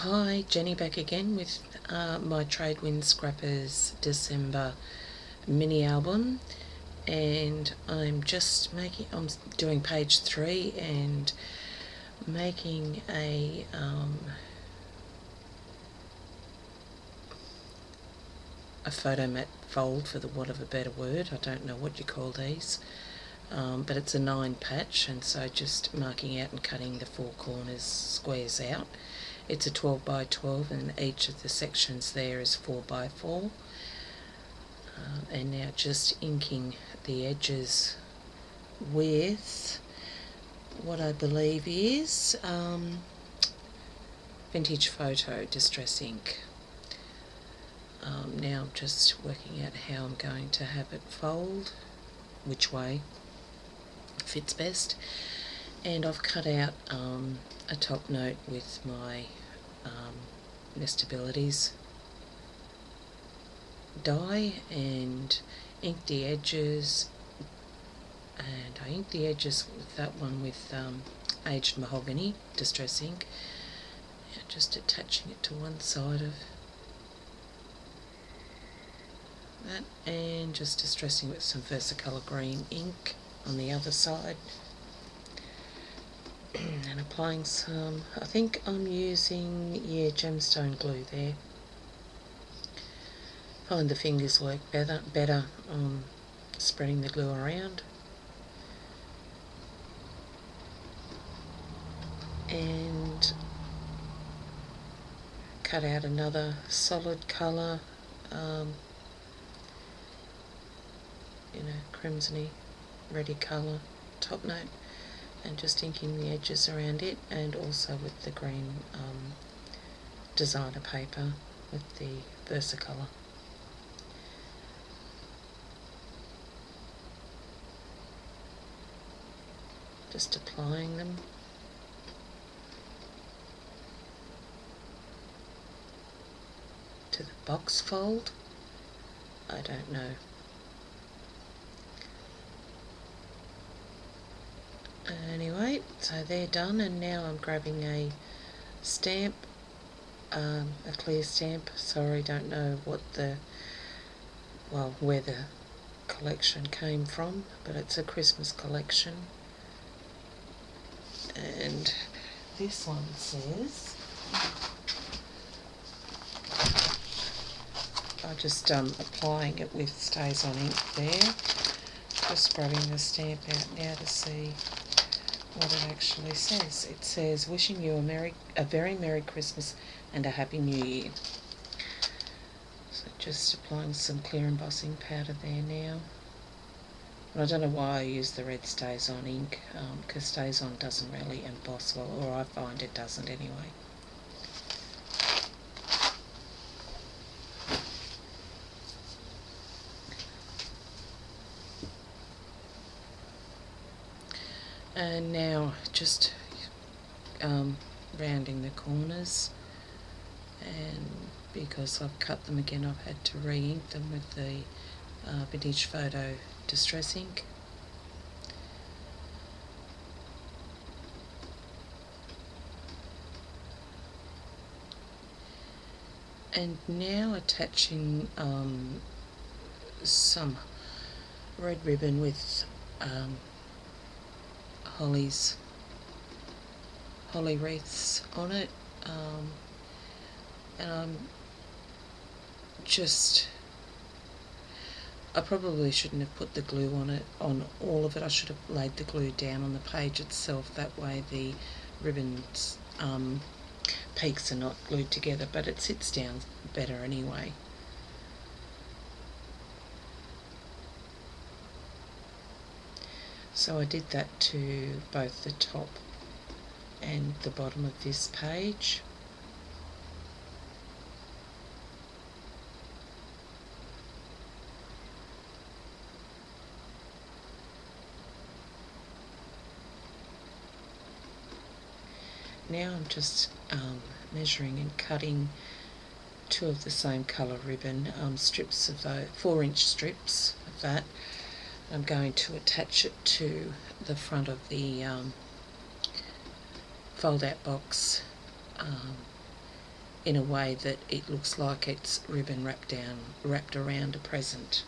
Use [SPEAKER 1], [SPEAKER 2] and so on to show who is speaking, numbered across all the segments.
[SPEAKER 1] Hi, Jenny back again with my Trade Wind Scrappers December mini album, and I'm doing page 3 and making a photo mat fold, for the want of a better word. I don't know what you call these, but it's a 9 patch, and so just marking out and cutting the 4 corners squares out. It's a 12 by 12 and each of the sections there is 4 by 4. And now just inking the edges with what I believe is Vintage Photo Distress ink. Now I'm just working out how I'm going to have it fold, which way fits best, and I've cut out a top note with my Nestabilities die and inked the edges, and I inked the edges with that one with Aged Mahogany Distress ink. Now just attaching it to one side of that and just distressing with some Versacolour green ink on the other side. And applying some, I think I'm using, gemstone glue there. Find the fingers work better on spreading the glue around. And cut out another solid colour, crimsony, reddy colour top note, and just inking the edges around it, and also with the green designer paper with the Versacolour. Just applying them. To the box fold, I don't know. Anyway, so they're done, and now I'm grabbing a stamp, a clear stamp. Sorry, don't know where the collection came from, but it's a Christmas collection. And this one says, I'm just applying it with Stays On ink there. Just grabbing the stamp out now to see what it actually says. It says, wishing you a very Merry Christmas and a Happy New Year. So just applying some clear embossing powder there now. And I don't know why I use the red Stays On ink, because Stays On doesn't really emboss well, or I find it doesn't anyway. And now just rounding the corners, and because I've cut them again, I've had to re-ink them with the Vintage Photo Distress ink. And now attaching some red ribbon with holly wreaths on it, and I probably shouldn't have put the glue on all of it. I should have laid the glue down on the page itself, that way the ribbon's peaks are not glued together, but it sits down better anyway. So I did that to both the top and the bottom of this page. Now I'm just measuring and cutting 2 of the same colour ribbon, strips of 4-inch strips of that. I'm going to attach it to the front of the fold out box in a way that it looks like it's ribbon wrapped around a present.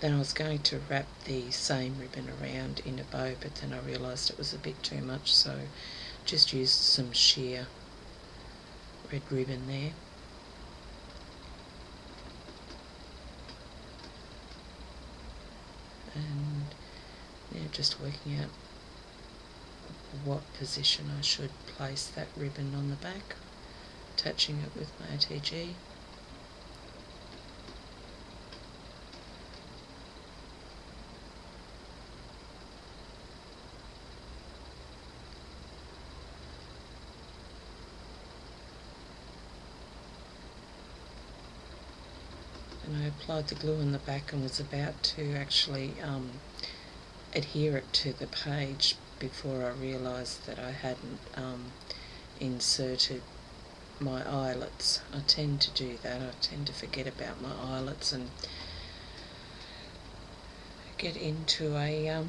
[SPEAKER 1] Then I was going to wrap the same ribbon around in a bow, but then I realised it was a bit too much, so just used some sheer red ribbon there. And now just working out what position I should place that ribbon on the back, attaching it with my ATG. And I applied the glue on the back and was about to actually adhere it to the page before I realised that I hadn't inserted my eyelets. I tend to do that. I tend to forget about my eyelets and get into a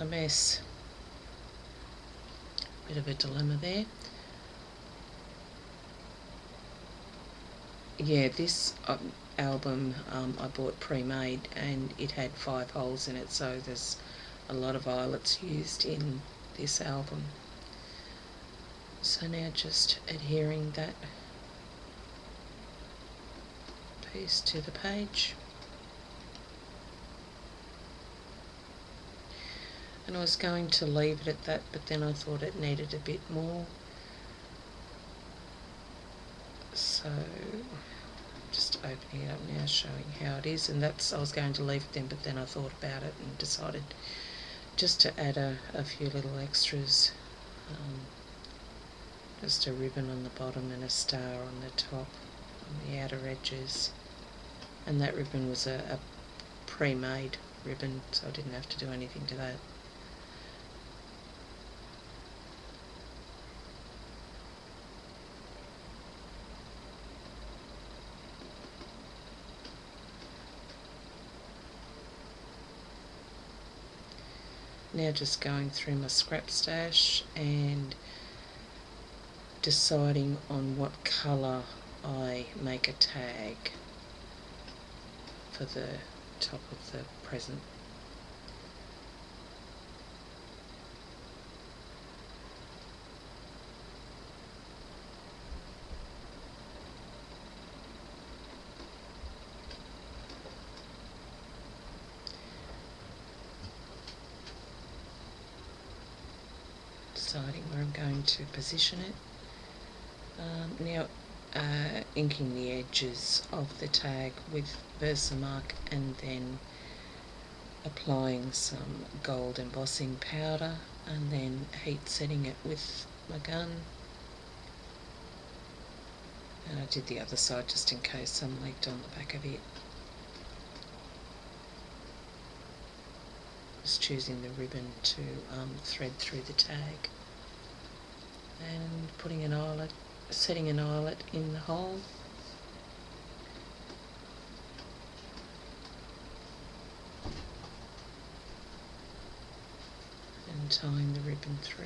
[SPEAKER 1] mess. Bit of a dilemma there. Yeah, this album I bought pre-made, and it had 5 holes in it, so there's a lot of eyelets used in this album. So now just adhering that piece to the page. And I was going to leave it at that, but then I thought it needed a bit more. So just opening it up now, showing how it is, and that's, I was going to leave it then, but then I thought about it and decided just to add a few little extras, just a ribbon on the bottom and a star on the top, on the outer edges. And that ribbon was a pre-made ribbon, so I didn't have to do anything to that. Now just going through my scrap stash and deciding on what colour I make a tag for the top of the present. Deciding where I'm going to position it. Now inking the edges of the tag with Versamark, and then applying some gold embossing powder, and then heat setting it with my gun. And I did the other side just in case some leaked on the back of it. Just choosing the ribbon to thread through the tag, and putting an eyelet, setting an eyelet in the hole, and tying the ribbon through.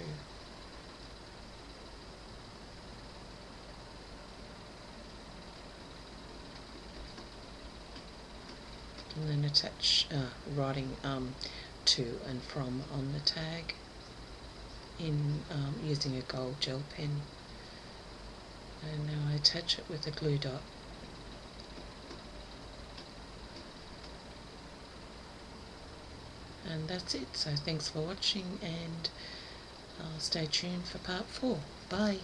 [SPEAKER 1] And then attach writing to and from on the tag in using a gold gel pen. And now I attach it with a glue dot. And that's it. So thanks for watching, and stay tuned for part 4. Bye.